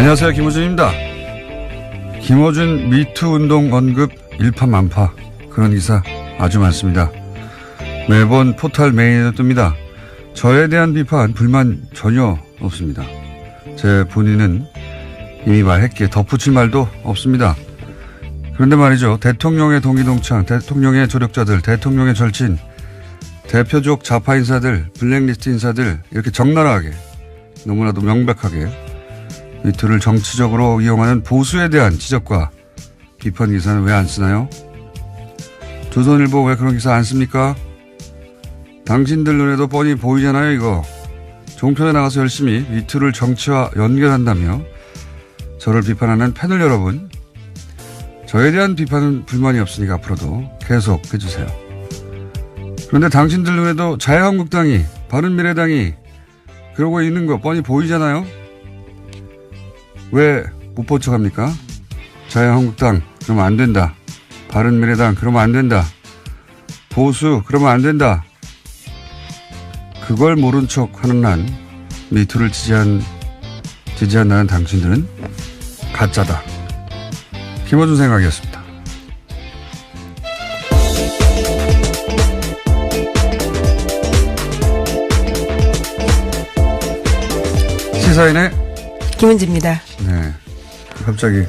안녕하세요. 김호준입니다. 김호준 미투 운동 언급 일파만파 그런 기사 아주 많습니다. 매번 포털 메인에 뜹니다. 저에 대한 비판, 불만 전혀 없습니다. 제 본인은 이미 말했기에 덧붙일 말도 없습니다. 그런데 말이죠. 대통령의 동기동창, 대통령의 조력자들, 대통령의 절친, 대표적 좌파 인사들, 블랙리스트 인사들 이렇게 적나라하게 너무나도 명백하게 미투를 정치적으로 이용하는 보수에 대한 지적과 비판 기사는 왜 안 쓰나요? 조선일보 왜 그런 기사 안 씁니까? 당신들 눈에도 뻔히 보이잖아요, 이거. 종편에 나가서 열심히 미투를 정치와 연결한다며 저를 비판하는 패널 여러분, 저에 대한 비판은 불만이 없으니까 앞으로도 계속 해주세요. 그런데 당신들 눈에도 자유한국당이, 바른미래당이 그러고 있는 거 뻔히 보이잖아요? 왜 못 본 척합니까? 자유한국당 그러면 안 된다. 바른미래당 그러면 안 된다. 보수 그러면 안 된다. 그걸 모른 척 하는 한 미투를 지지한다는 당신들은 가짜다. 김어준 생각이었습니다. 시사인의 김은지입니다. 네. 갑자기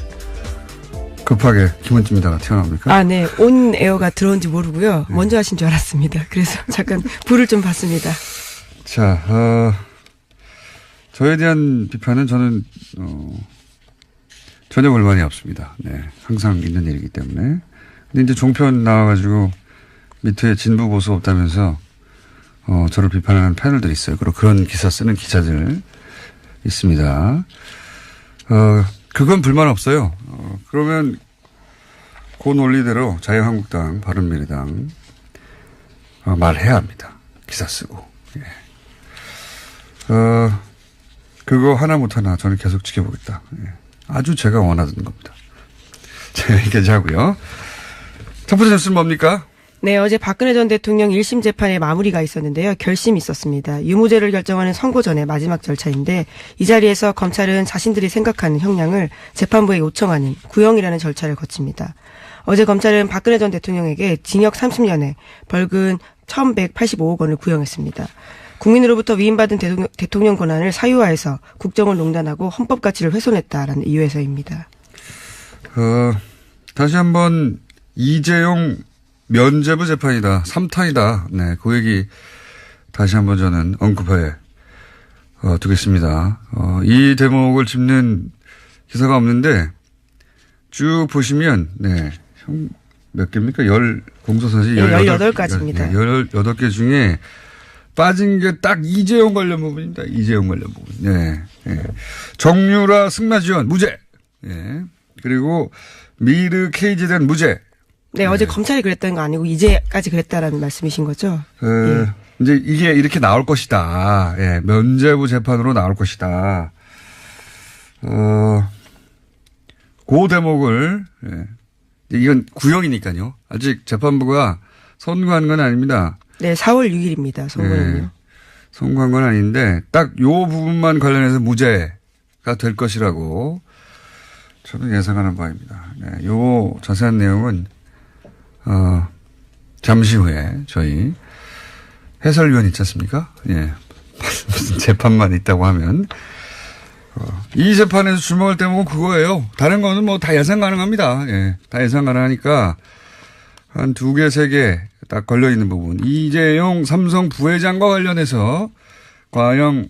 급하게 김은지입니다가 튀어나옵니까? 아, 네. 온 에어가 들어온지 모르고요. 네. 먼저 하신 줄 알았습니다. 그래서 잠깐 불을 좀 봤습니다. 자, 저에 대한 비판은 저는 전혀 불만이 없습니다. 네. 항상 있는 일이기 때문에. 근데 이제 종편 나와가지고 밑에 진보 보수 없다면서 저를 비판하는 패널들이 있어요. 그리고 그런 기사 쓰는 기자들 있습니다. 그건 불만 없어요. 그러면 그 논리대로 자유한국당, 바른미래당 말해야 합니다. 기사 쓰고. 예. 그거 하나 못하나 저는 계속 지켜보겠다. 예. 아주 제가 원하던 겁니다. 제가 얘기하지 하고요. 첫 번째 뉴스는 뭡니까? 네, 어제 박근혜 전 대통령 1심 재판의 마무리가 있었는데요. 결심이 있었습니다. 유무죄를 결정하는 선고 전의 마지막 절차인데 이 자리에서 검찰은 자신들이 생각하는 형량을 재판부에 요청하는 구형이라는 절차를 거칩니다. 어제 검찰은 박근혜 전 대통령에게 징역 30년에 벌금 1,185억 원을 구형했습니다. 국민으로부터 위임받은 대통령 권한을 사유화해서 국정을 농단하고 헌법 가치를 훼손했다라는 이유에서입니다. 다시 한번 이재용 면죄부 재판이다. 3탄이다. 네, 그 얘기 다시 한번 저는 언급해 두겠습니다. 이 대목을 짚는 기사가 없는데 쭉 보시면 네, 몇 개입니까? 공소사실 네, 18가지입니다. 18개 중에 빠진 게 딱 이재용 관련 부분입니다. 이재용 관련 부분. 네. 네. 정유라 승마 지원 무죄. 네. 그리고 미르 KG에 대한 무죄. 네, 어제 검찰이 그랬다는 거 아니고 이제까지 그랬다라는 말씀이신 거죠? 예. 이제 이게 이렇게 나올 것이다. 예, 면죄부 재판으로 나올 것이다. 그 대목을, 예. 이건 구형이니까요. 아직 재판부가 선고한 건 아닙니다. 네, 4월 6일입니다. 선고는요. 예, 선고한 건 아닌데 딱 요 부분만 관련해서 무죄가 될 것이라고 저는 예상하는 바입니다. 네, 요 자세한 내용은 잠시 후에 저희 해설위원 있지 않습니까? 예. 무슨 재판만 있다고 하면. 이 재판에서 주목할 대목은 그거예요. 다른 거는 뭐 다 예상 가능합니다. 예. 다 예상 가능하니까 한 2개, 3개 딱 걸려있는 부분. 이재용 삼성 부회장과 관련해서 과연,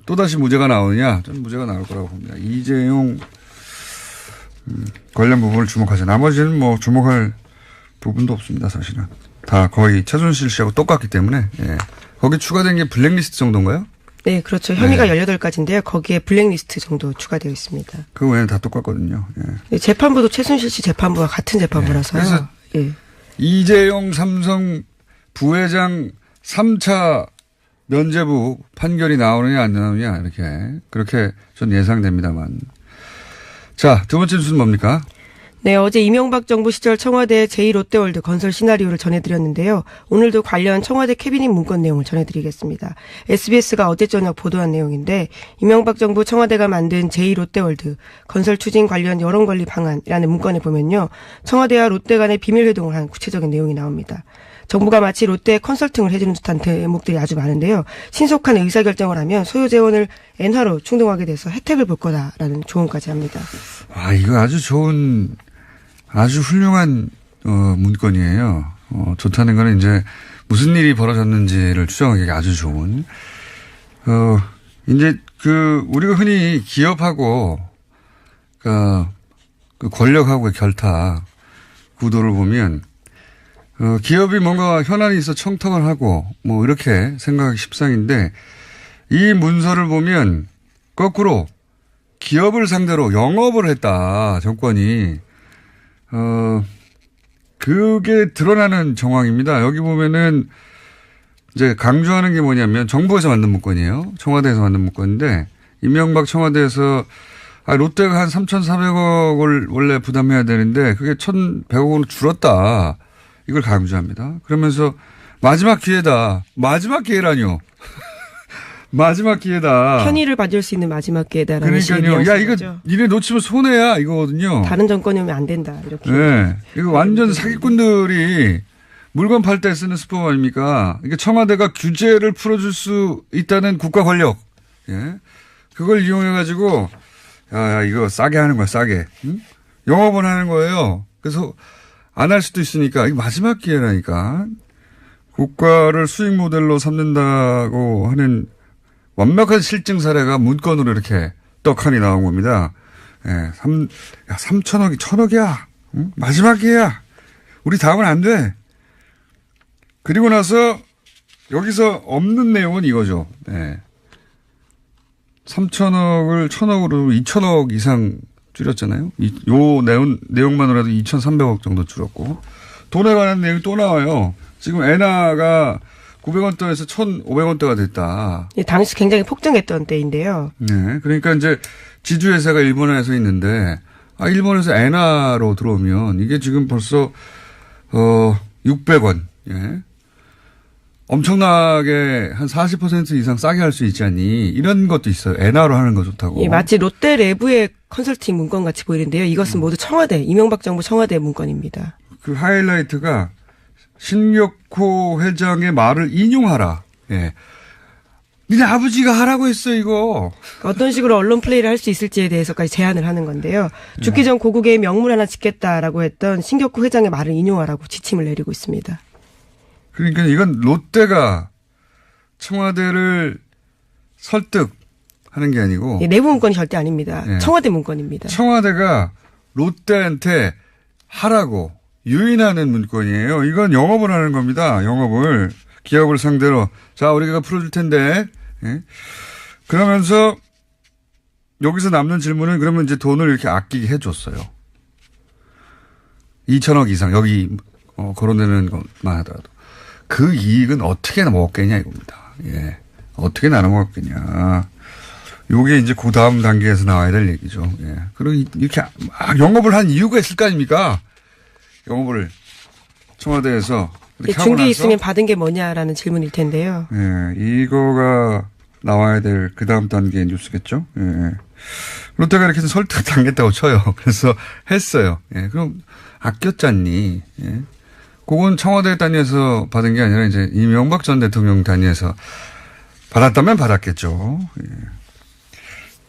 또다시 무죄가 나오느냐? 저는 무죄가 나올 거라고 봅니다. 이재용, 관련 부분을 주목하죠. 나머지는 뭐 주목할 부분도 없습니다, 사실은. 다 거의 최순실 씨하고 똑같기 때문에, 예. 거기 추가된 게 블랙리스트 정도인가요? 네, 그렇죠. 혐의가 18가지인데요. 거기에 블랙리스트 정도 추가되어 있습니다. 그 외에는 다 똑같거든요. 예. 네, 재판부도 최순실 씨 재판부와 같은 재판부라서요. 그래서 예. 이재용 삼성 부회장 3차 면죄부 판결이 나오느냐 안 나오느냐 그렇게 전 예상됩니다만. 자, 두 번째 뉴스는 뭡니까? 네, 어제 이명박 정부 시절 청와대 제2롯데월드 건설 시나리오를 전해드렸는데요. 오늘도 관련 청와대 캐비닛 문건 내용을 전해드리겠습니다. SBS가 어제 저녁 보도한 내용인데 이명박 정부 청와대가 만든 제2롯데월드 건설 추진 관련 여론관리 방안이라는 문건에 보면요. 청와대와 롯데 간의 비밀회동을 한 구체적인 내용이 나옵니다. 정부가 마치 롯데에 컨설팅을 해주는 듯한 대목들이 아주 많은데요. 신속한 의사결정을 하면 소유 재원을 엔화로 충동하게 돼서 혜택을 볼 거다라는 조언까지 합니다. 아, 이거 아주 좋은, 아주 훌륭한, 문건이에요. 좋다는 거는 이제 무슨 일이 벌어졌는지를 추정하기 아주 좋은. 이제 우리가 흔히 기업하고, 그 권력하고의 결탁 구도를 보면, 기업이 뭔가 현안이 있어 청탁을 하고, 뭐, 이렇게 생각하기 십상인데, 이 문서를 보면, 거꾸로, 기업을 상대로 영업을 했다, 정권이. 그게 드러나는 정황입니다. 여기 보면은, 이제 강조하는 게 뭐냐면, 정부에서 만든 문건이에요. 청와대에서 만든 문건인데, 이명박 청와대에서, 롯데가 한 3,400억을 원래 부담해야 되는데, 그게 1,100억으로 줄었다. 이걸 강조합니다. 그러면서 마지막 기회다. 마지막 기회라뇨. 마지막 기회다. 편의를 받을 수 있는 마지막 기회다라는 그러니까요. 야, 이거 니네 놓치면 손해야 이거거든요. 다른 정권이 오면 안 된다. 이렇게. 네. 이거 완전 사기꾼들이 물건 팔 때 쓰는 수법 아닙니까? 이게 청와대가 규제를 풀어줄 수 있다는 국가 권력. 예. 그걸 이용해가지고 야, 이거 싸게 하는 거야, 싸게. 응? 영업을 하는 거예요. 그래서 안 할 수도 있으니까 이거 마지막 기회라니까. 국가를 수익 모델로 삼는다고 하는 완벽한 실증 사례가 문건으로 이렇게 떡하니 나온 겁니다. 예, 3천억이 1,000억이야. 응? 마지막 기회야. 우리 다음은 안 돼. 그리고 나서 여기서 없는 내용은 이거죠. 예. 3천억을 1,000억으로 2,000억 이상 줄였잖아요. 요 내용만으로도 2,300억 정도 줄었고. 돈에 관한 내용이 또 나와요. 지금 엔화가 900원대에서 1,500원대가 됐다. 예, 당시 굉장히 폭등했던 때인데요. 네. 그러니까 이제 지주회사가 일본에서 있는데, 일본에서 엔화로 들어오면 이게 지금 벌써, 600원. 예. 엄청나게 한 40% 이상 싸게 할 수 있지 않니? 이런 것도 있어요. 엔화로 하는 거 좋다고. 예, 마치 롯데 내부의 컨설팅 문건 같이 보이는데요. 이것은 모두 청와대, 이명박 정부 청와대 문건입니다. 그 하이라이트가 신격호 회장의 말을 인용하라. 예. 니네 아버지가 하라고 했어, 이거. 어떤 식으로 언론 플레이를 할 수 있을지에 대해서까지 제안을 하는 건데요. 죽기 전 고국에 명물 하나 짓겠다라고 했던 신격호 회장의 말을 인용하라고 지침을 내리고 있습니다. 그러니까 이건 롯데가 청와대를 설득하는 게 아니고. 예, 내부 문건이 절대 아닙니다. 예. 청와대 문건입니다. 청와대가 롯데한테 하라고 유인하는 문건이에요. 이건 영업을 하는 겁니다. 영업을. 기업을 상대로. 자, 우리가 풀어줄 텐데. 예. 그러면서 여기서 남는 질문은 그러면 이제 돈을 이렇게 아끼게 해줬어요. 2천억 이상 여기 거론되는 것만 하더라도. 그 이익은 어떻게 먹었겠냐 이겁니다. 예. 어떻게 나눠 먹었겠냐. 요게 이제 그 다음 단계에서 나와야 될 얘기죠. 예. 그리고 이렇게 영업을 한 이유가 있을 거 아닙니까? 영업을 청와대에서. 예, 준게 있으면 받은 게 뭐냐라는 질문일 텐데요. 예. 이거가 나와야 될 그 다음 단계의 뉴스겠죠. 예. 롯데가 이렇게 해서 설득 당했다고 쳐요. 그래서 했어요. 예. 그럼 아꼈잖니. 예. 그건 청와대 단위에서 받은 게 아니라 이제 이명박 전 대통령 단위에서 받았다면 받았겠죠. 예.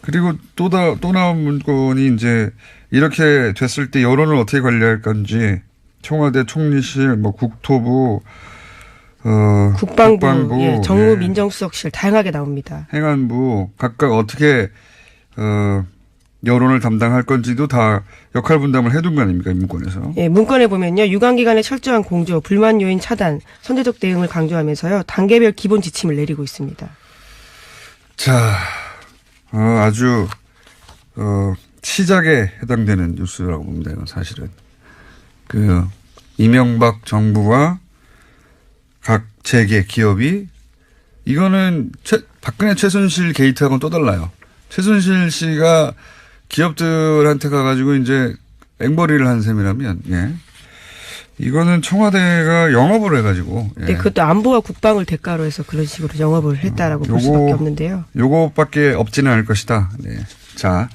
그리고 또 나온 문건이 이제 이렇게 됐을 때 여론을 어떻게 관리할 건지 청와대 총리실, 뭐 국토부, 국방부, 예, 정무 민정수석실 다양하게 나옵니다. 행안부 각각 어떻게 여론을 담당할 건지도 다 역할 분담을 해둔 거 아닙니까, 이 문건에서. 예, 문건에 보면요. 유관기관의 철저한 공조, 불만 요인 차단, 선제적 대응을 강조하면서요. 단계별 기본 지침을 내리고 있습니다. 자, 아주 시작에 해당되는 뉴스라고 봅니다. 이건 사실은. 이명박 정부와 각 재계 기업이 이거는 박근혜 최순실 게이트하고는 또 달라요. 최순실 씨가 기업들한테 가가지고 이제 앵벌이를 한 셈이라면, 예. 이거는 청와대가 영업을 해가지고. 예. 네, 그것도 안보와 국방을 대가로 해서 그런 식으로 영업을 했다라고 볼 수밖에 없는데요. 요거밖에 없지는 않을 것이다. 네. 자,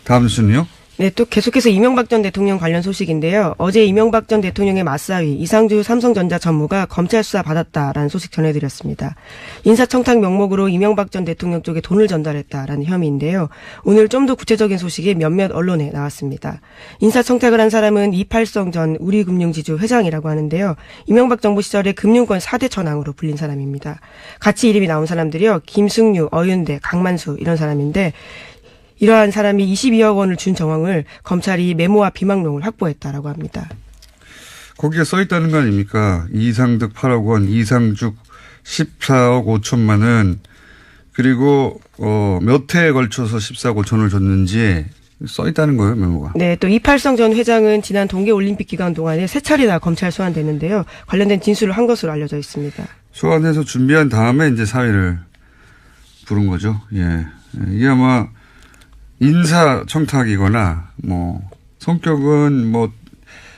다음 뉴스는요? 네, 또 계속해서 이명박 전 대통령 관련 소식인데요. 어제 이명박 전 대통령의 맞사위 이상주 삼성전자 전무가 검찰 수사 받았다라는 소식 전해드렸습니다. 인사청탁 명목으로 이명박 전 대통령 쪽에 돈을 전달했다라는 혐의인데요. 오늘 좀 더 구체적인 소식이 몇몇 언론에 나왔습니다. 인사청탁을 한 사람은 이팔성 전 우리금융지주 회장이라고 하는데요. 이명박 정부 시절에 금융권 4대 천왕으로 불린 사람입니다. 같이 이름이 나온 사람들이요. 김승유, 어윤대, 강만수 이런 사람인데 이러한 사람이 22억 원을 준 정황을 검찰이 메모와 비망록을 확보했다라고 합니다. 거기에 써 있다는 거 아닙니까? 이상득 8억 원, 이상죽 14억 5천만 원, 그리고 몇 회에 걸쳐서 14억 5천을 줬는지 써 있다는 거예요, 메모가. 네, 또 이팔성 전 회장은 지난 동계올림픽 기간 동안에 3차례나 검찰 소환됐는데요. 관련된 진술을 한 것으로 알려져 있습니다. 소환해서 준비한 다음에 이제 사회를 부른 거죠. 예. 이게 아마 인사청탁이거나 성격은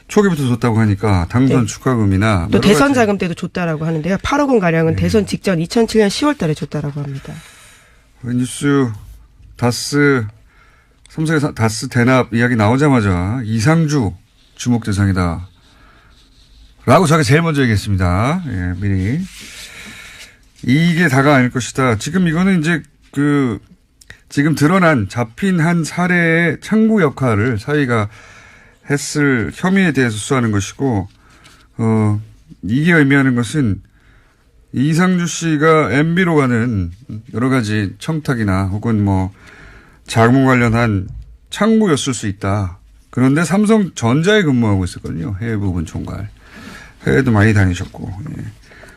초기부터 줬다고 하니까 당선 네. 축하금이나 또 대선 자금 때도 줬다라고 하는데요. 8억 원 가량은 대선 직전 2007년 10월 달에 줬다라고 합니다. 뉴스 삼성의 다스 대납 이야기 나오자마자 이상주 주목 대상이다 라고 제가 제일 먼저 얘기했습니다. 예, 미리. 이게 다가 아닐 것이다. 지금 이거는 이제 지금 드러난 잡힌 한 사례의 창구 역할을 사위가 했을 혐의에 대해서 수사하는 것이고, 이게 의미하는 것은 이상주 씨가 MB로 가는 여러 가지 청탁이나 혹은 자금 관련한 창구였을 수 있다. 그런데 삼성전자에 근무하고 있었거든요. 해외 부분 총괄. 해외도 많이 다니셨고, 예.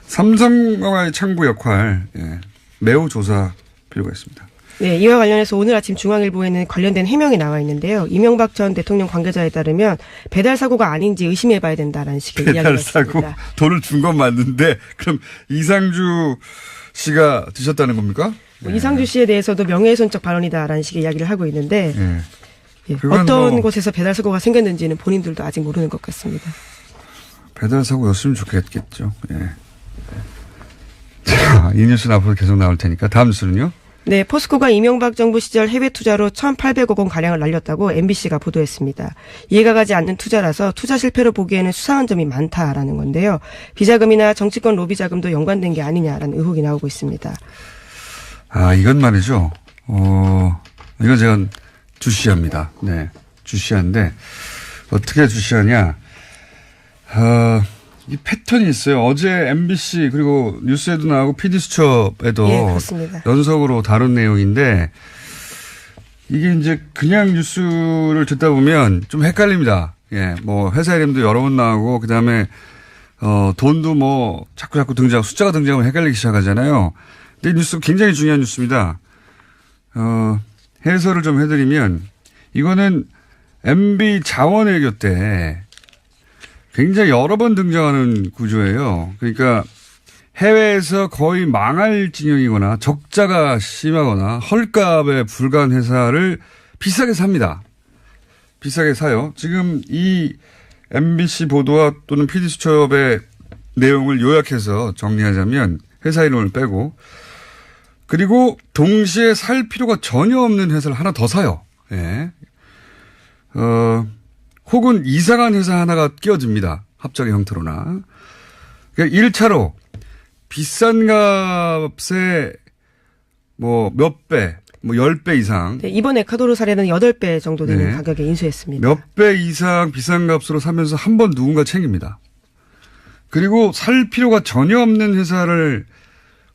삼성과의 창구 역할, 예. 매우 조사 필요가 있습니다. 네, 이와 관련해서 오늘 아침 중앙일보에는 관련된 해명이 나와 있는데요. 이명박 전 대통령 관계자에 따르면 배달 사고가 아닌지 의심해봐야 된다라는 식의 이야기가 있습니다. 배달 사고 돈을 준 건 맞는데 그럼 이상주 씨가 드셨다는 겁니까? 네. 이상주 씨에 대해서도 명예훼손적 발언이다라는 식의 이야기를 하고 있는데 예. 어떤 곳에서 배달 사고가 생겼는지는 본인들도 아직 모르는 것 같습니다. 배달 사고였으면 좋겠겠죠. 예. 자, 이 뉴스는 앞으로 계속 나올 테니까 다음 뉴스는요? 네, 포스코가 이명박 정부 시절 해외 투자로 1,800억 원 가량을 날렸다고 MBC가 보도했습니다. 이해가 가지 않는 투자라서 투자 실패로 보기에는 수상한 점이 많다라는 건데요. 비자금이나 정치권 로비 자금도 연관된 게 아니냐라는 의혹이 나오고 있습니다. 아, 이건 말이죠. 이건 제가 주시합니다. 네, 주시한데 어떻게 주시하냐? 이 패턴이 있어요. 어제 MBC 그리고 뉴스에도 나오고 PD수첩에도 예, 그렇습니다. 연속으로 다룬 내용인데 이게 이제 그냥 뉴스를 듣다 보면 좀 헷갈립니다. 예, 회사 이름도 여러 번 나오고 그다음에 돈도 자꾸 등장, 숫자가 등장하면 헷갈리기 시작하잖아요. 근데 이 뉴스 굉장히 중요한 뉴스입니다. 해설을 좀 해드리면 이거는 MB 자원외교 때 굉장히 여러 번 등장하는 구조예요. 그러니까 해외에서 거의 망할 진영이거나 적자가 심하거나 헐값에 불과한 회사를 비싸게 삽니다. 비싸게 사요. 지금 이 MBC 보도와 또는 PD수첩의 내용을 요약해서 정리하자면 회사 이름을 빼고 그리고 동시에 살 필요가 전혀 없는 회사를 하나 더 사요. 예. 혹은 이상한 회사 하나가 끼어집니다. 합작의 형태로나. 그러니까 1차로 비싼 값에 몇 배, 10배 이상. 네, 이번 에콰도르 사례는 8배 정도 되는 가격에 인수했습니다. 몇 배 이상 비싼 값으로 사면서 한 번 누군가 챙깁니다. 그리고 살 필요가 전혀 없는 회사를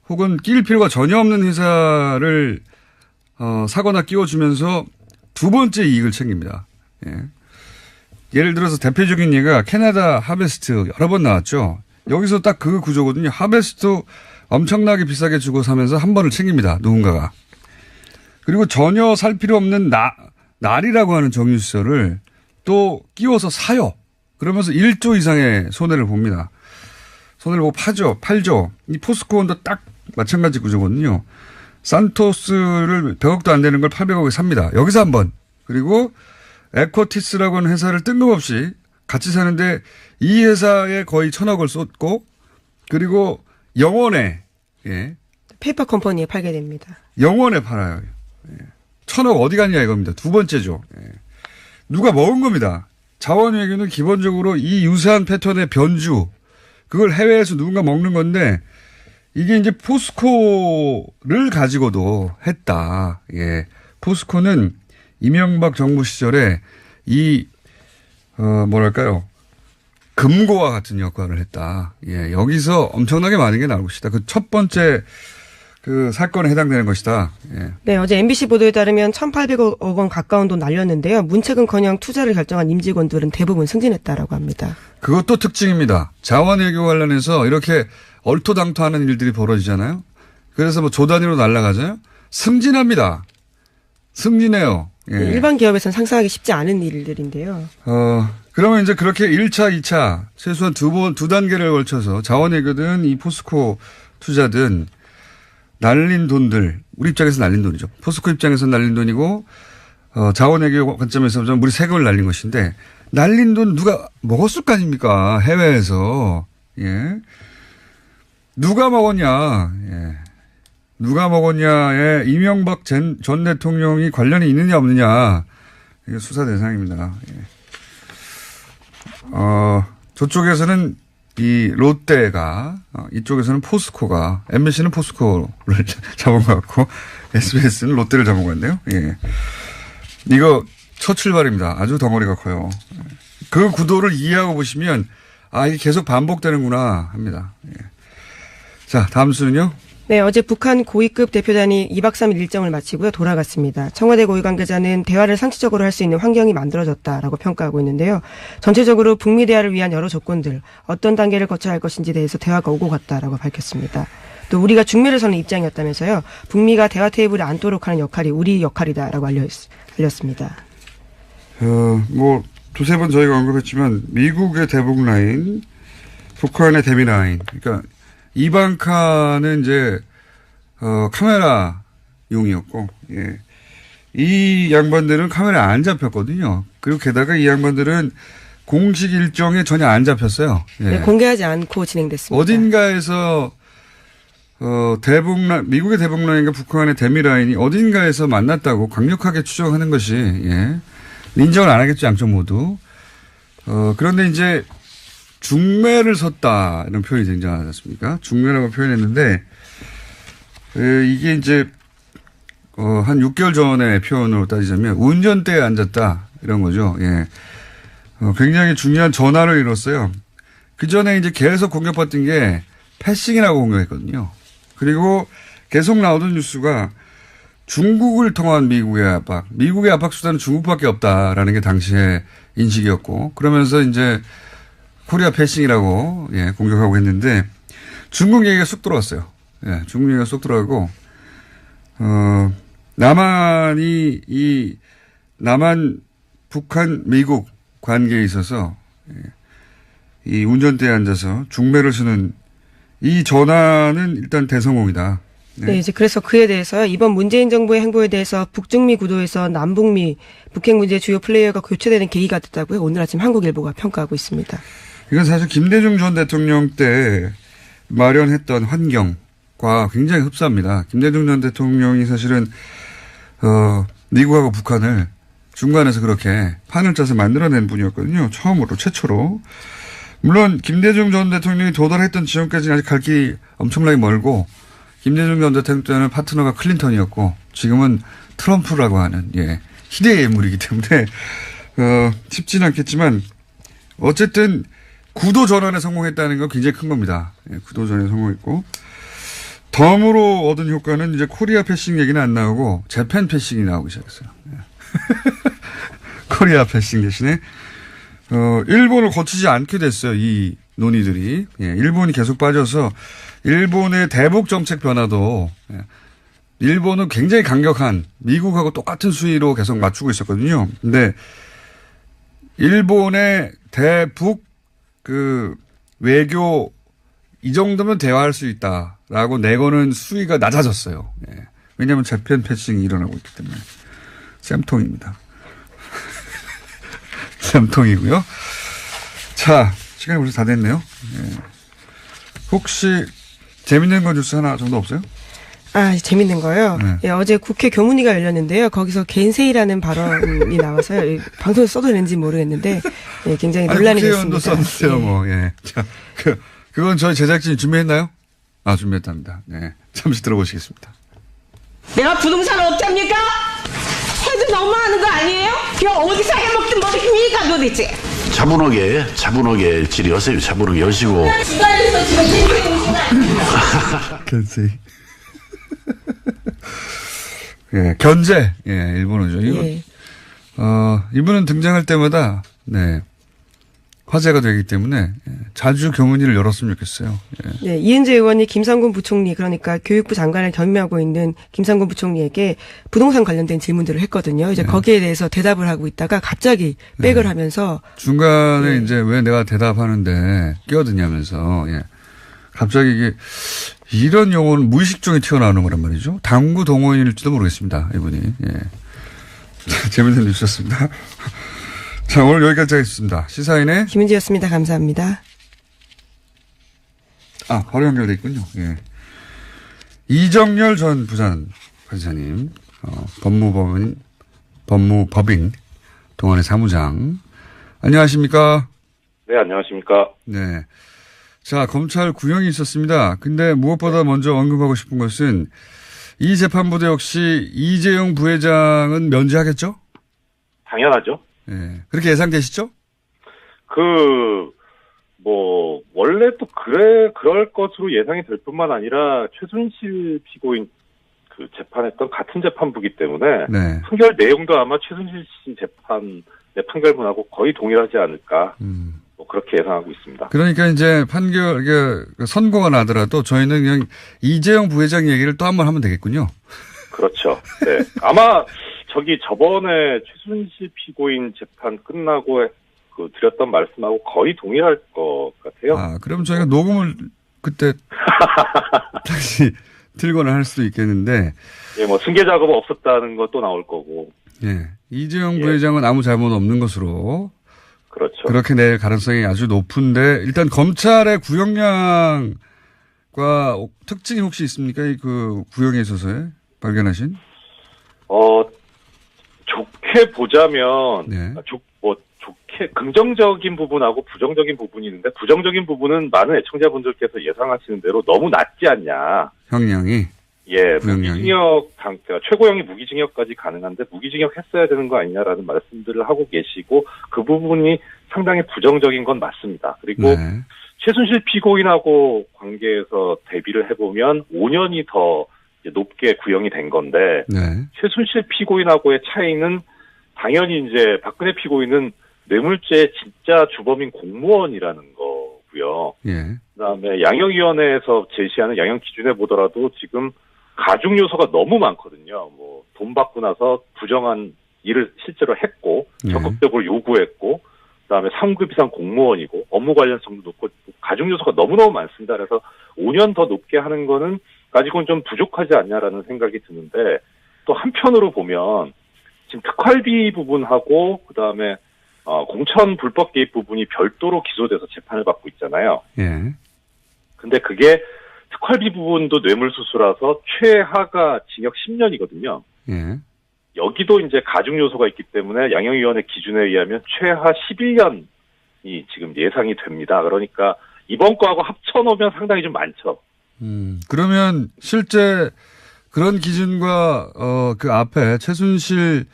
혹은 끼일 필요가 전혀 없는 회사를 사거나 끼워주면서 두 번째 이익을 챙깁니다. 예. 예를 들어서 대표적인 예가 캐나다 하베스트 여러 번 나왔죠. 여기서 딱 그 구조거든요. 하베스트 엄청나게 비싸게 주고 사면서 한 번을 챙깁니다. 누군가가. 그리고 전혀 살 필요 없는 날이라고 하는 정유시설을 또 끼워서 사요. 그러면서 1조 이상의 손해를 봅니다. 손해를 보고 팔죠. 이 포스코원도 딱 마찬가지 구조거든요. 산토스를 100억도 안 되는 걸 800억에 삽니다. 여기서 한 번. 그리고 에코티스라고 하는 회사를 뜬금없이 같이 사는데 이 회사에 거의 1,000억을 쏟고 그리고 영원에 예. 페이퍼 컴퍼니에 팔게 됩니다. 영원에 팔아요. 예. 1,000억 어디 갔냐 이겁니다. 두 번째죠. 예. 누가 먹은 겁니다. 자원외교는 기본적으로 이 유사한 패턴의 변주 그걸 해외에서 누군가 먹는 건데 이게 이제 포스코를 가지고도 했다. 예. 포스코는 이명박 정부 시절에 뭐랄까요. 금고와 같은 역할을 했다. 예. 여기서 엄청나게 많은 게 나올 것이다. 그 첫 번째 그 사건에 해당되는 것이다. 예. 네, 어제 MBC 보도에 따르면 1,800억 원 가까운 돈 날렸는데요. 문책은커녕 투자를 결정한 임직원들은 대부분 승진했다라고 합니다. 그것도 특징입니다. 자원외교 관련해서 이렇게 얼토당토하는 일들이 벌어지잖아요. 그래서 뭐 조 단위로 날아가잖아요. 승진합니다. 승진해요. 예. 일반 기업에서는 상상하기 쉽지 않은 일들인데요. 그러면 이제 그렇게 1차, 2차 최소한 두 단계를 걸쳐서 자원외교든 이 포스코 투자든 날린 돈들, 우리 입장에서 날린 돈이죠. 포스코 입장에서 날린 돈이고, 자원외교 관점에서 보면 우리 세금을 날린 것인데, 날린 돈 누가 먹었을 거 아닙니까? 해외에서. 예. 누가 먹었냐. 예. 누가 먹었냐에 이명박 전 대통령이 관련이 있느냐 없느냐. 이게 수사 대상입니다. 예. 저쪽에서는 이 롯데가 이쪽에서는 포스코가 MBC는 포스코를 잡은 것 같고 SBS는 롯데를 잡은 것 같네요. 예. 이거 첫 출발입니다. 아주 덩어리가 커요. 그 구도를 이해하고 보시면 이게 계속 반복되는구나 합니다. 예. 자, 다음 수는요. 네, 어제 북한 고위급 대표단이 2박 3일 일정을 마치고요. 돌아갔습니다. 청와대 고위 관계자는 대화를 상시적으로 할 수 있는 환경이 만들어졌다라고 평가하고 있는데요. 전체적으로 북미 대화를 위한 여러 조건들, 어떤 단계를 거쳐야 할 것인지에 대해서 대화가 오고 갔다라고 밝혔습니다. 또 우리가 중매를 서는 입장이었다면서요. 북미가 대화 테이블에 앉도록 하는 역할이 우리 역할이다라고 알렸습니다. 뭐 두세 번 저희가 언급했지만 미국의 대북 라인, 북한의 대미 라인, 그러니까 이방카는 이제 카메라용이었고, 예. 이 양반들은 카메라에 안 잡혔거든요. 그리고 게다가 이 양반들은 공식 일정에 전혀 안 잡혔어요. 예. 네, 공개하지 않고 진행됐습니다. 어딘가에서 미국의 대북 라인과 북한의 대미 라인이 어딘가에서 만났다고 강력하게 추정하는 것이 예. 인정을 안 하겠죠, 양쪽 모두. 그런데 이제 중매를 섰다 이런 표현이 등장하지 않습니까? 중매라고 표현했는데 이게 이제 한 6개월 전의 표현으로 따지자면 운전대에 앉았다 이런 거죠. 예. 굉장히 중요한 전화를 이뤘어요. 그 전에 이제 계속 공격받던 게 패싱이라고 공격했거든요. 그리고 계속 나오던 뉴스가 중국을 통한 미국의 압박 수단은 중국밖에 없다라는 게 당시의 인식이었고 그러면서 이제 코리아 패싱이라고 예, 공격하고 했는데 중국 얘기가 쑥 들어왔어요. 예, 중국 얘기가 쑥 들어가고 남한 북한 미국 관계에 있어서 예, 이 운전대에 앉아서 중매를 쓰는 이 전화는 일단 대성공이다. 네, 이제 그래서 그에 대해서 이번 문재인 정부의 행보에 대해서 북중미 구도에서 남북미 북핵 문제 주요 플레이어가 교체되는 계기가 됐다고요. 오늘 아침 한국일보가 평가하고 있습니다. 이건 사실 김대중 전 대통령 때 마련했던 환경과 굉장히 흡사합니다. 김대중 전 대통령이 사실은 미국하고 북한을 중간에서 그렇게 판을 짜서 만들어낸 분이었거든요. 처음으로 최초로. 물론 김대중 전 대통령이 도달했던 지점까지는 아직 갈 길이 엄청나게 멀고 김대중 전 대통령 때는 파트너가 클린턴이었고 지금은 트럼프라고 하는 예, 희대의 인물이기 때문에 쉽지는 않겠지만 어쨌든 구도 전환에 성공했다는 건 굉장히 큰 겁니다. 예, 구도 전환에 성공했고 덤으로 얻은 효과는 이제 코리아 패싱 얘기는 안 나오고 재팬 패싱이 나오기 시작했어요. 예. 코리아 패싱 대신에 일본을 거치지 않게 됐어요. 이 논의들이. 예, 일본이 계속 빠져서 일본의 대북 정책 변화도 예, 일본은 굉장히 강력한 미국하고 똑같은 수위로 계속 맞추고 있었거든요. 근데 일본의 대북 외교 이 정도면 대화할 수 있다라고 내거는 수위가 낮아졌어요. 예. 왜냐하면 재팬 패싱이 일어나고 있기 때문에 쌤통입니다. 잠통이고요. 자, 시간이 벌써 다 됐네요. 예. 혹시 재밌는 거 뉴스 하나 정도 없어요? 재밌는 거요. 네. 예, 어제 국회 교문위가 열렸는데요. 거기서 겐세이라는 발언이 나와서요. 방송에 써도 되는지 모르겠는데 예, 굉장히 논란이 국회의원도 됐습니다. 썼어요, 뭐. 예. 자, 그건 저희 제작진이 준비했나요? 준비했답니다. 네. 잠시 들어보시겠습니다. 내가 부동산 업자입니까? 해도 너무하는 거 아니에요? 그거 어디서 해먹든 뭐입니까 도대체? 차분하게 질의하세요. 차분하게 하시고. 기다려서 지금 견세. 예, 견제. 예, 일본어죠. 이거, 예. 이분은 등장할 때마다, 네, 화제가 되기 때문에, 자주 교문위를 열었으면 좋겠어요. 예. 네, 이은재 의원이 김상곤 부총리, 그러니까 교육부 장관을 겸임하고 있는 김상곤 부총리에게 부동산 관련된 질문들을 했거든요. 이제 거기에 대해서 대답을 하고 있다가 갑자기 백을 하면서 중간에 이제 왜 내가 대답하는데 끼어드냐면서, 예. 갑자기 이게, 이런 용어는 무의식 중에 튀어나오는 거란 말이죠. 당구 동호인일지도 모르겠습니다. 이분이. 예. 재밌는 뉴스였습니다. 자, 오늘 여기까지 하겠습니다. 시사인의 김은지였습니다. 감사합니다. 바로 연결돼 있군요. 예. 이정열 전 부산 판사님, 법무법인 동아리 사무장. 안녕하십니까? 네, 안녕하십니까. 네. 자, 검찰 구형이 있었습니다. 근데 무엇보다 먼저 언급하고 싶은 것은 이 재판부도 역시 이재용 부회장은 면제하겠죠? 당연하죠. 예. 그렇게 예상되시죠? 원래 또 그럴 것으로 예상이 될 뿐만 아니라 최순실 피고인 재판했던 같은 재판부기 때문에 네. 판결 내용도 아마 최순실 씨 재판의 판결문하고 거의 동일하지 않을까. 그렇게 예상하고 있습니다. 그러니까 이제 선고가 나더라도 저희는 그냥 이재용 부회장 얘기를 또 한 번 하면 되겠군요. 그렇죠. 네. 아마 저번에 최순실 피고인 재판 끝나고 드렸던 말씀하고 거의 동일할 것 같아요. 그럼 저희가 녹음을 그때 다시 들거나 할 수도 있겠는데. 예, 승계 작업 없었다는 것도 나올 거고. 예. 이재용 부회장은 아무 잘못 없는 것으로. 그렇죠. 그렇게 낼 가능성이 아주 높은데, 일단 검찰의 구형량과 특징이 혹시 있습니까? 그 구형에 있어서의 발견하신? 좋게 보자면, 네. 좋게, 긍정적인 부분하고 부정적인 부분이 있는데, 부정적인 부분은 많은 애청자분들께서 예상하시는 대로 너무 낮지 않냐. 형량이? 예, 구형량이? 최고형이 무기징역까지 가능한데, 무기징역 했어야 되는 거 아니냐라는 말씀들을 하고 계시고, 그 부분이 상당히 부정적인 건 맞습니다. 그리고 네. 최순실 피고인하고 관계에서 대비를 해보면 5년이 더 높게 구형이 된 건데, 네. 최순실 피고인하고의 차이는 당연히 이제 박근혜 피고인은 뇌물죄의 진짜 주범인 공무원이라는 거고요. 예. 그다음에 양형위원회에서 제시하는 양형 기준에 보더라도 지금 가중 요소가 너무 많거든요. 돈 받고 나서 부정한 일을 실제로 했고, 적극적으로 요구했고, 그다음에 3급 이상 공무원이고, 업무 관련성도 높고, 가중 요소가 너무너무 많습니다. 그래서 5년 더 높게 하는 거는 아직은 좀 부족하지 않냐라는 생각이 드는데, 또 한편으로 보면 지금 특활비 부분하고 그다음에 공천 불법 개입 부분이 별도로 기소돼서 재판을 받고 있잖아요. 예. 근데 그게 특활비 부분도 뇌물수수라서 최하가 징역 10년이거든요. 예. 여기도 이제 가중 요소가 있기 때문에 양형위원회 기준에 의하면 최하 11년이 지금 예상이 됩니다. 그러니까 이번 거하고 합쳐놓으면 상당히 좀 많죠. 그러면 실제 그런 기준과 그 앞에 최순실의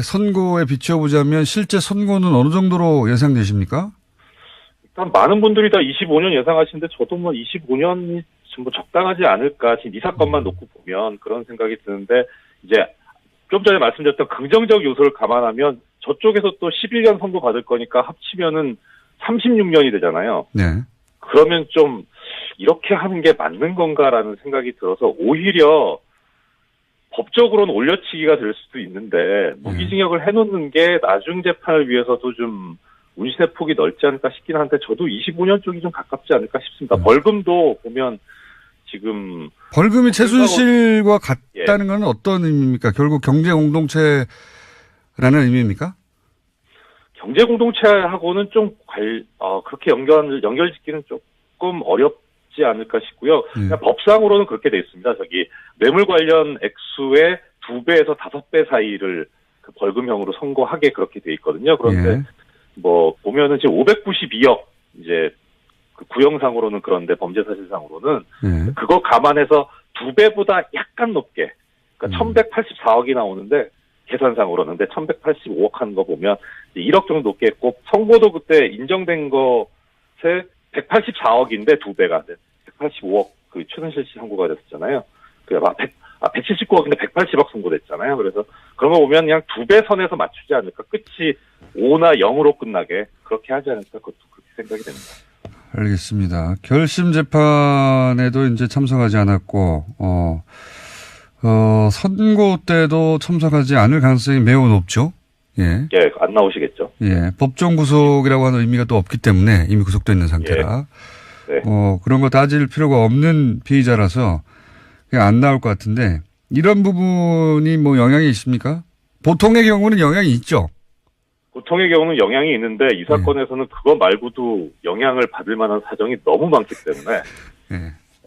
선고에 비춰보자면 실제 선고는 어느 정도로 예상되십니까? 일단 많은 분들이 다 25년 예상하시는데 저도 25년이 좀 적당하지 않을까. 지금 이 사건만 놓고 보면 그런 생각이 드는데, 이제 좀 전에 말씀드렸던 긍정적 요소를 감안하면 저쪽에서 또 11년 선고 받을 거니까 합치면은 36년이 되잖아요. 네. 그러면 좀 이렇게 하는 게 맞는 건가라는 생각이 들어서 오히려 법적으로는 올려치기가 될 수도 있는데 무기징역을 해놓는 게 나중 재판을 위해서도 좀 운신의 폭이 넓지 않을까 싶긴 한데 저도 25년 쪽이 좀 가깝지 않을까 싶습니다. 벌금도 보면 지금 벌금이 최순실과 같다는 건 어떤 의미입니까? 결국 경제 공동체라는 의미입니까? 경제 공동체하고는 좀 그렇게 연결짓기는 조금 어렵지 않을까 싶고요. 그냥 법상으로는 그렇게 돼 있습니다. 뇌물 관련 액수의 2배에서 5배 사이를 그 벌금형으로 선고하게 그렇게 돼 있거든요. 그런데 보면은 지금 592억 이제 그 구형상으로는 그런데 범죄 사실상으로는 그거 감안해서 2배보다 약간 높게 그러니까 1184억이 나오는데 계산상으로는 근데 1185억 하는 거 보면 1억 정도 높게 했고 선고도 그때 인정된 것에 184억인데 2배가 185억 그 최순실 씨 선고가 됐었잖아요. 179억인데 180억 선고됐잖아요. 그래서 그런 거 보면 그냥 2배 선에서 맞추지 않을까. 끝이 5나 0으로 끝나게 그렇게 하지 않을까. 그것도 그렇게 생각이 됩니다. 알겠습니다. 결심 재판에도 이제 참석하지 않았고, 선고 때도 참석하지 않을 가능성이 매우 높죠. 예. 예, 안 나오시겠죠. 예. 법정 구속이라고 하는 의미가 또 없기 때문에 이미 구속되어 있는 상태라. 예. 네. 그런 거 따질 필요가 없는 피의자라서 그냥 안 나올 것 같은데, 이런 부분이 뭐 영향이 있습니까? 보통의 경우는 영향이 있죠. 보통의 경우는 영향이 있는데 이 사건에서는 그거 말고도 영향을 받을 만한 사정이 너무 많기 때문에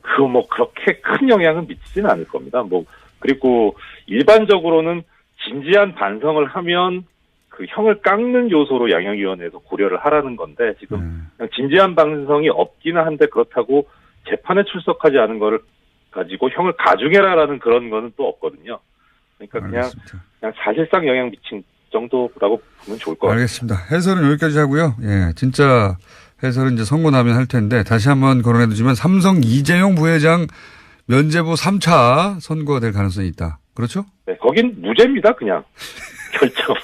그거 뭐 그렇게 큰 영향은 미치지는 않을 겁니다. 그리고 일반적으로는 진지한 반성을 하면 그 형을 깎는 요소로 양형위원회에서 고려를 하라는 건데 지금 그냥 진지한 반성이 없기는 한데 그렇다고 재판에 출석하지 않은 거를 가지고 형을 가중해라라는 그런 거는 또 없거든요. 그러니까 그냥 사실상 영향 미친 정도라고 보면 좋을 것 같아요. 알겠습니다. 해설은 여기까지 하고요. 예, 진짜 해설은 이제 선고 나면 할 텐데 다시 한번 거론해두지만 삼성 이재용 부회장 면죄부 3차 선고가 될 가능성이 있다. 그렇죠? 네, 거긴 무죄입니다. 그냥 결정.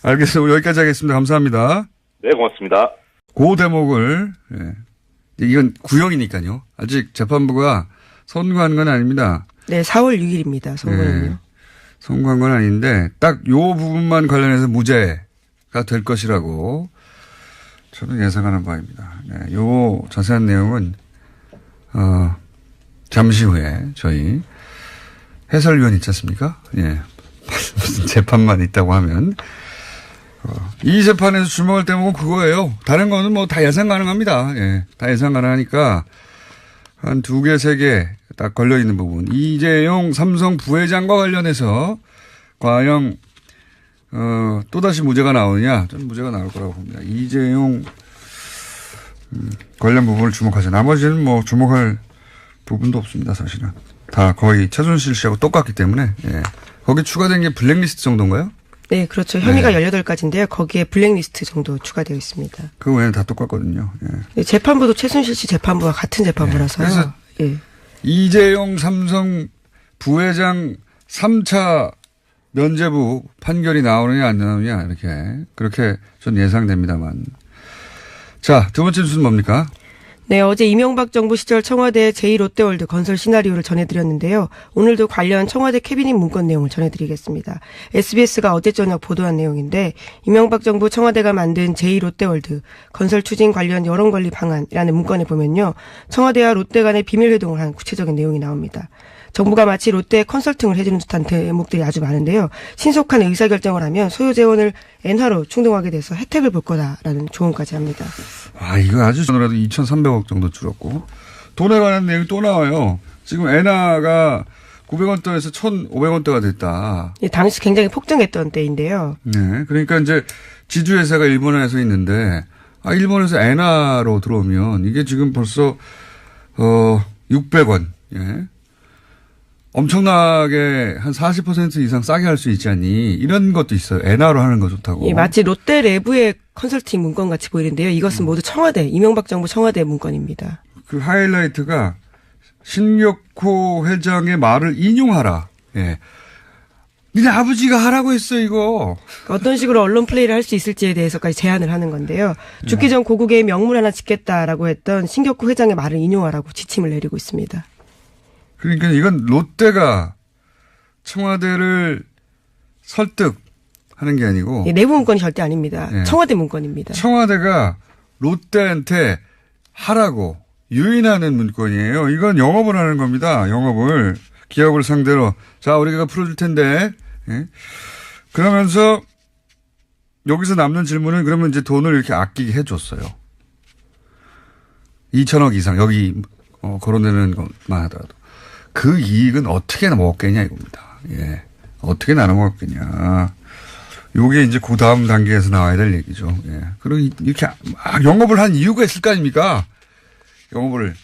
알겠습니다. 오늘 여기까지 하겠습니다. 감사합니다. 네, 고맙습니다. 그 대목을 이건 구형이니까요. 아직 재판부가 선고한 건 아닙니다. 네, 4월 6일입니다. 선고는요. 선고한 건 아닌데 딱 요 부분만 관련해서 무죄가 될 것이라고 저는 예상하는 바입니다. 네, 요 자세한 내용은 잠시 후에 저희 해설위원 있지 않습니까? 예. 무슨 재판만 있다고 하면 이 재판에서 주목할 대목은 그거예요. 다른 거는 뭐 다 예상 가능합니다. 예. 다 예상 가능하니까 한 2개, 3개 딱 걸려있는 부분. 이재용 삼성 부회장과 관련해서 과연 또다시 무죄가 나오느냐. 저는 무죄가 나올 거라고 봅니다. 이재용 관련 부분을 주목하죠. 나머지는 뭐 주목할 부분도 없습니다. 사실은. 다 거의 최순실 씨하고 똑같기 때문에. 예. 거기 추가된 게 블랙리스트 정도인가요? 네, 그렇죠. 혐의가 18가지인데요. 거기에 블랙리스트 정도 추가되어 있습니다. 그 외에는 다 똑같거든요. 예. 네, 재판부도 최순실 씨 재판부와 같은 재판부라서요. 그래서 이재용 삼성 부회장 3차 면죄부 판결이 나오느냐 안 나오느냐 그렇게 전 예상됩니다만. 자, 두 번째 뉴스는 뭡니까? 네, 어제 이명박 정부 시절 청와대 제2롯데월드 건설 시나리오를 전해드렸는데요. 오늘도 관련 청와대 캐비닛 문건 내용을 전해드리겠습니다. SBS가 어제 저녁 보도한 내용인데 이명박 정부 청와대가 만든 제2롯데월드 건설 추진 관련 여론관리 방안이라는 문건에 보면요. 청와대와 롯데 간의 비밀회동을 한 구체적인 내용이 나옵니다. 정부가 마치 롯데에 컨설팅을 해주는 듯한 대목들이 아주 많은데요. 신속한 의사결정을 하면 소유 재원을 엔화로 충동하게 돼서 혜택을 볼 거다라는 조언까지 합니다. 이거 아주 전에라도 2,300억 정도 줄었고 돈에 관한 내용이 또 나와요. 지금 엔화가 900원대에서 1,500원대가 됐다. 예, 당시 굉장히 폭등했던 때인데요. 네, 그러니까 이제 지주회사가 일본에서 있는데 일본에서 엔화로 들어오면 이게 지금 벌써 600원. 예. 엄청나게 한 40% 이상 싸게 할 수 있지 않니? 이런 것도 있어요. 엔화로 하는 거 좋다고. 예, 마치 롯데 내부의 컨설팅 문건 같이 보이는데요. 이것은 모두 청와대, 이명박 정부 청와대 문건입니다. 그 하이라이트가 신격호 회장의 말을 인용하라. 예. 니네 아버지가 하라고 했어, 이거. 어떤 식으로 언론 플레이를 할 수 있을지에 대해서까지 제안을 하는 건데요. 죽기 전 고국의 명물 하나 짓겠다라고 했던 신격호 회장의 말을 인용하라고 지침을 내리고 있습니다. 그러니까 이건 롯데가 청와대를 설득하는 게 아니고. 예, 내부 문건이 절대 아닙니다. 예. 청와대 문건입니다. 청와대가 롯데한테 하라고 유인하는 문건이에요. 이건 영업을 하는 겁니다. 영업을. 기업을 상대로. 자, 우리가 풀어줄 텐데. 예. 그러면서 여기서 남는 질문은 그러면 이제 돈을 이렇게 아끼게 해줬어요. 2천억 이상 여기 거론되는 것만 하더라도 그 이익은 어떻게 먹었겠냐 이겁니다. 예, 어떻게 나눠 먹었겠냐. 요게 이제 그 다음 단계에서 나와야 될 얘기죠. 예, 그리고 이렇게 영업을 한 이유가 있을 거 아닙니까? 영업을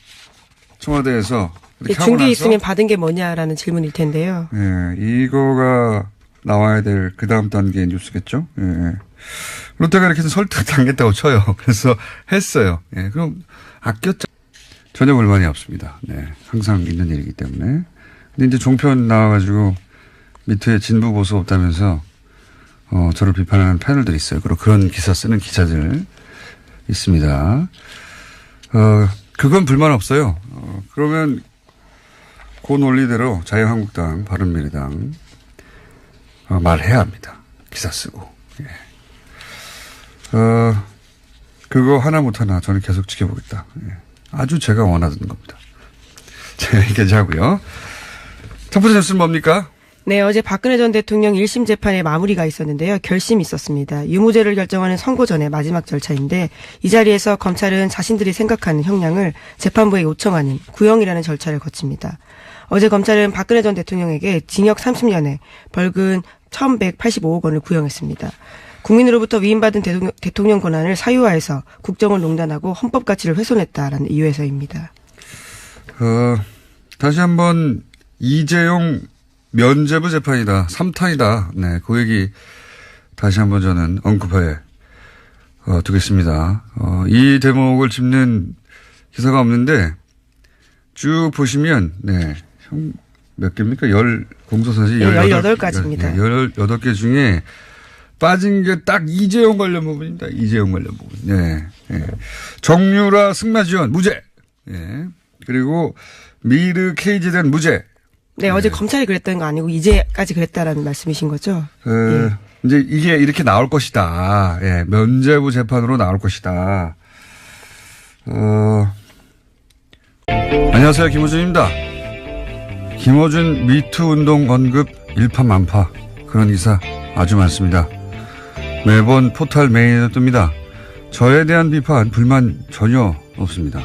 청와대에서 이렇게 하고 중개 나서 있으면 받은 게 뭐냐라는 질문일 텐데요. 예, 이거가 나와야 될 그 다음 단계의 뉴스겠죠. 예. 롯데가 이렇게 해서 설득 당했다고 쳐요. 그래서 했어요. 예, 그럼 아꼈죠. 전혀 불만이 없습니다. 네, 항상 있는 일이기 때문에. 근데 이제 종편 나와가지고 밑에 진부 보수 없다면서 저를 비판하는 패널들이 있어요. 그리고 그런 기사 쓰는 기자들 있습니다. 그건 불만 없어요. 그러면 그 논리대로 자유한국당, 바른미래당 말해야 합니다. 기사 쓰고. 예. 그거 하나 못하나 저는 계속 지켜보겠다. 예. 아주 제가 원하던 겁니다. 제가 얘기하자고요. 첫 번째 뉴스는 뭡니까? 네, 어제 박근혜 전 대통령 1심 재판의 마무리가 있었는데요. 결심이 있었습니다. 유무죄를 결정하는 선고 전의 마지막 절차인데 이 자리에서 검찰은 자신들이 생각하는 형량을 재판부에 요청하는 구형이라는 절차를 거칩니다. 어제 검찰은 박근혜 전 대통령에게 징역 30년에 벌금 1,185억 원을 구형했습니다. 국민으로부터 위임받은 대통령 권한을 사유화해서 국정을 농단하고 헌법 가치를 훼손했다라는 이유에서입니다. 다시 한번 이재용 면죄부 재판이다. 3탄이다. 네, 그 얘기 다시 한번 저는 언급해 두겠습니다. 이 대목을 짚는 기사가 없는데 쭉 보시면 네, 몇 개입니까? 공소사실 18가지입니다. 18개 중에 빠진 게 딱 이재용 관련 부분입니다. 이재용 관련 부분. 네. 네. 정유라 승마 지원 무죄. 네. 그리고 미르 KG에 대한 무죄. 네, 어제 검찰이 그랬다는 거 아니고 이제까지 그랬다라는 말씀이신 거죠? 예. 이제 이게 이렇게 나올 것이다. 예. 면죄부 재판으로 나올 것이다. 안녕하세요. 김호준입니다. 김호준 미투 운동 언급 일파만파 그런 기사 아주 많습니다. 매번 포털 메인에 뜹니다. 저에 대한 비판, 불만 전혀 없습니다.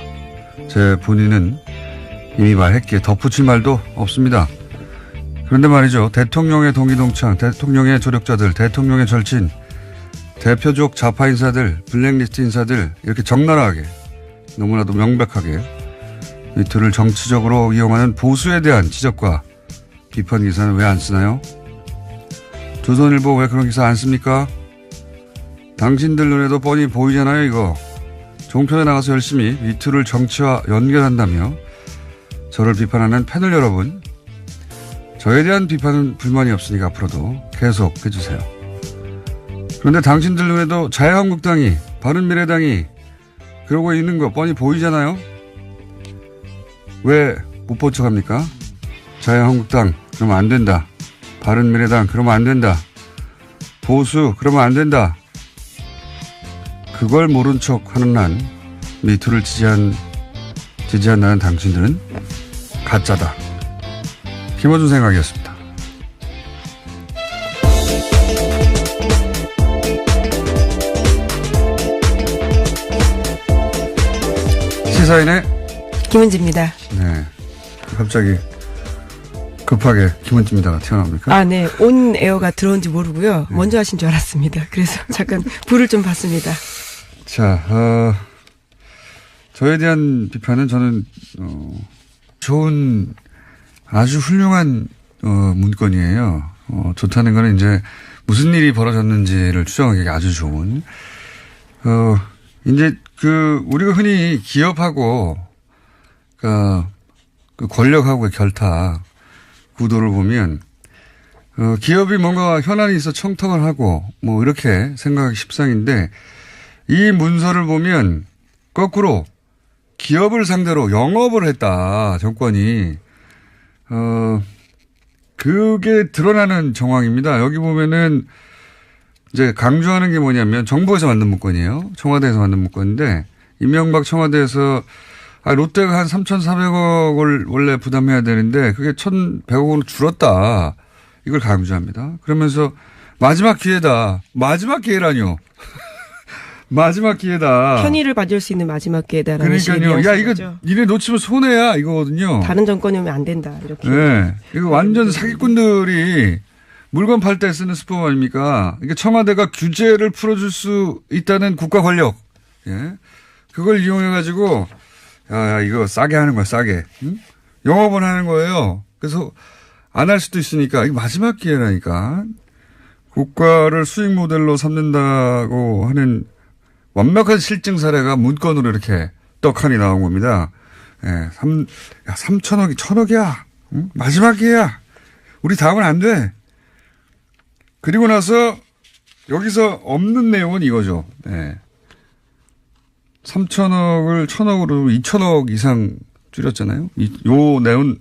제 본인은 이미 말했기에 덧붙일 말도 없습니다. 그런데 말이죠. 대통령의 동기동창, 대통령의 조력자들, 대통령의 절친, 대표적 좌파 인사들, 블랙리스트 인사들 이렇게 적나라하게 너무나도 명백하게 미투를 정치적으로 이용하는 보수에 대한 지적과 비판 기사는 왜 안 쓰나요? 조선일보 왜 그런 기사 안 씁니까? 당신들 눈에도 뻔히 보이잖아요, 이거. 종편에 나가서 열심히 미투를 정치와 연결한다며 저를 비판하는 패널 여러분. 저에 대한 비판은 불만이 없으니까 앞으로도 계속 해주세요. 그런데 당신들 눈에도 자유한국당이, 바른미래당이 그러고 있는 거 뻔히 보이잖아요? 왜 못 본 척 합니까? 자유한국당, 그러면 안 된다. 바른미래당, 그러면 안 된다. 보수, 그러면 안 된다. 그걸 모른 척 하는 한 미투를 지지한다는 당신들은 가짜다. 김어준 생각이었습니다. 시사인의 김은지입니다. 네, 갑자기 급하게 김은지입니다가 튀어나옵니까? 아, 네. 온 에어가 들어온지 모르고요. 먼저 하신 줄 알았습니다. 그래서 잠깐 불을 좀 봤습니다. 자, 저에 대한 비판은 저는 좋은 아주 훌륭한 문건이에요. 좋다는 거는 이제 무슨 일이 벌어졌는지를 추정하기 아주 좋은. 이제 우리가 흔히 기업하고 그 권력하고의 결탁 구도를 보면 기업이 뭔가 현안이 있어 청탁을 하고 뭐 이렇게 생각하기 십상인데 이 문서를 보면 거꾸로 기업을 상대로 영업을 했다, 정권이. 그게 드러나는 정황입니다. 여기 보면은 이제 강조하는 게 뭐냐면 정부에서 만든 문건이에요. 청와대에서 만든 문건인데 이명박 청와대에서 롯데가 한 3,400억을 원래 부담해야 되는데 그게 1,100억 원으로 줄었다. 이걸 강조합니다. 그러면서 마지막 기회다. 마지막 기회라뇨. 마지막 기회다. 편의를 받을 수 있는 마지막 기회다라는 그러니까요. 야, 이거 거죠. 니네 놓치면 손해야 이거거든요. 다른 정권이 오면 안 된다. 이렇게. 네. 이거 완전 사기꾼들이 물건 팔 때 쓰는 수법 아닙니까? 이게 청와대가 규제를 풀어줄 수 있다는 국가 권력. 예. 그걸 이용해가지고, 야, 이거 싸게 하는 거야, 싸게. 응? 영업을 하는 거예요. 그래서 안 할 수도 있으니까, 이거 마지막 기회라니까. 국가를 수익 모델로 삼는다고 하는 완벽한 실증 사례가 문건으로 이렇게 떡하니 나온 겁니다. 예, 3천억이 1,000억이야. 응? 마지막 기회야. 우리 다음은 안 돼. 그리고 나서 여기서 없는 내용은 이거죠. 예. 3천억을 1,000억으로 2,000억 이상 줄였잖아요. 요 내용만